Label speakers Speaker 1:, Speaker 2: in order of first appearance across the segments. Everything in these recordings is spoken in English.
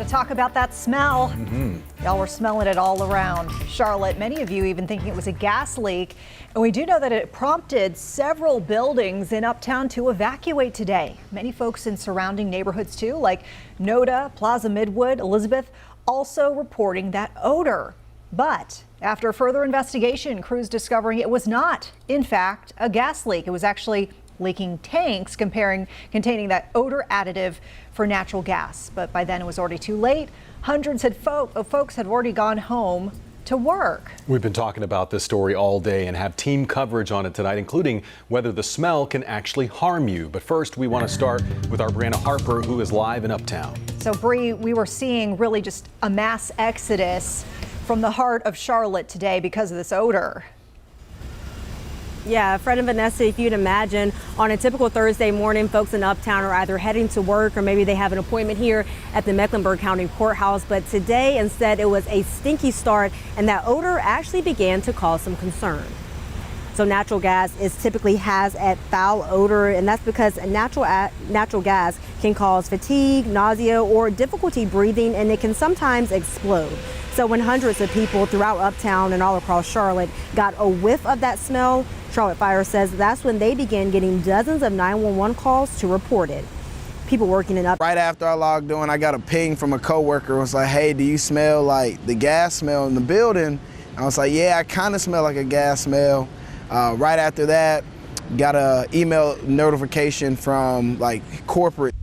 Speaker 1: To talk about that smell. Y'all were smelling it all around Charlotte. Many of you even thinking it was a gas leak. And we do know that it prompted several buildings in Uptown to evacuate today. Many folks in surrounding neighborhoods too, like NoDa, Plaza Midwood, Elizabeth, also reporting that odor. But after further investigation, crews discovering it was not, in fact, a gas leak. It was actually leaking tanks containing that odor additive for natural gas. But by then it was already too late. Hundreds of folks had already gone home to work.
Speaker 2: We've been talking about this story all day and have team coverage on it tonight, including whether the smell can actually harm you. But first, we want to start with our Brianna Harper, who is live in Uptown. So
Speaker 1: Bree, we were seeing really just a mass exodus from the heart of Charlotte today because of this odor.
Speaker 3: Yeah, Fred and Vanessa, if you'd imagine, on a typical Thursday morning, folks in Uptown are either heading to work or maybe they have an appointment here at the Mecklenburg County Courthouse. But today, instead, it was a stinky start, and that odor actually began to cause some concern. So natural gas typically has a foul odor, and that's because natural gas can cause fatigue, nausea, or difficulty breathing, and it can sometimes explode. So when hundreds of people throughout Uptown and all across Charlotte got a whiff of that smell, Charlotte Fire says that's when they began getting dozens of 911 calls to report it. People working in Uptown.
Speaker 4: Right after I logged on, I got a ping from a coworker. It was like, hey, do you smell like the gas smell in the building? I was like, yeah, I kind of smell like a gas smell. Right after that, got an email notification from like corporate.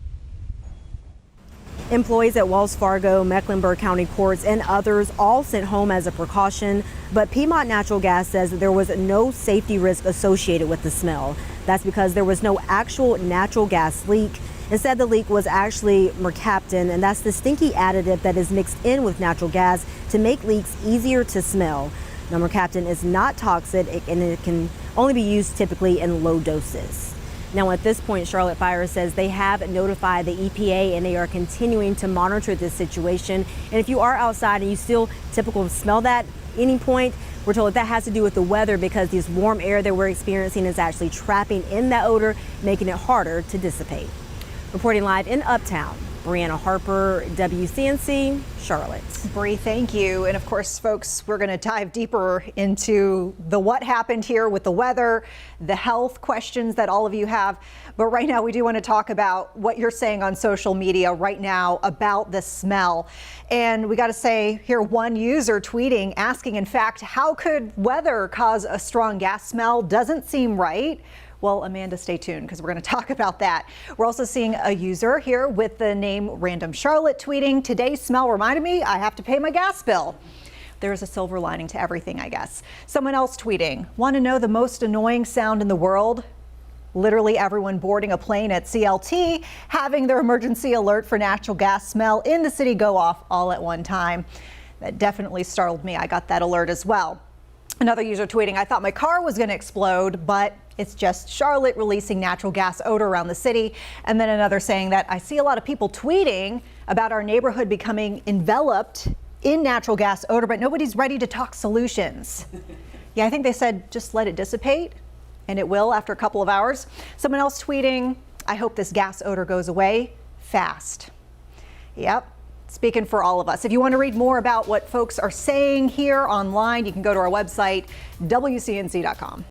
Speaker 3: Employees at Wells Fargo, Mecklenburg County Courts, and others all sent home as a precaution. But Piedmont Natural Gas says that there was no safety risk associated with the smell. That's because there was no actual natural gas leak. Instead, the leak was actually Mercaptan, and that's the stinky additive that is mixed in with natural gas to make leaks easier to smell. Now, Mercaptan is not toxic, and it can only be used typically in low doses. Now, at this point, Charlotte Fire says they have notified the EPA and they are continuing to monitor this situation. And if you are outside and you still typically smell that at any point, we're told that has to do with the weather because this warm air that we're experiencing is actually trapping in that odor, making it harder to dissipate. Reporting live in Uptown, Brianna Harper, WCNC, Charlotte.
Speaker 1: Bree, thank you. And of course, folks, we're going to dive deeper into what happened here with the weather, the health questions that all of you have. But right now, we do want to talk about what you're saying on social media right now about the smell. And we got to say here, one user tweeting, asking, in fact, how could weather cause a strong gas smell? Doesn't seem right. Well, Amanda, stay tuned because we're going to talk about that. We're also seeing a user here with the name Random Charlotte tweeting, today's smell reminded me I have to pay my gas bill. There's a silver lining to everything, I guess. Someone else tweeting, want to know the most annoying sound in the world? Literally everyone boarding a plane at CLT having their emergency alert for natural gas smell in the city go off all at one time. That definitely startled me. I got that alert as well. Another user tweeting, I thought my car was going to explode, but it's just Charlotte releasing natural gas odor around the city. And then another saying that I see a lot of people tweeting about our neighborhood becoming enveloped in natural gas odor, but nobody's ready to talk solutions. Yeah, I think they said just let it dissipate, and it will after a couple of hours. Someone else tweeting, I hope this gas odor goes away fast. Yep. Speaking for all of us. If you want to read more about what folks are saying here online, you can go to our website, WCNC.com.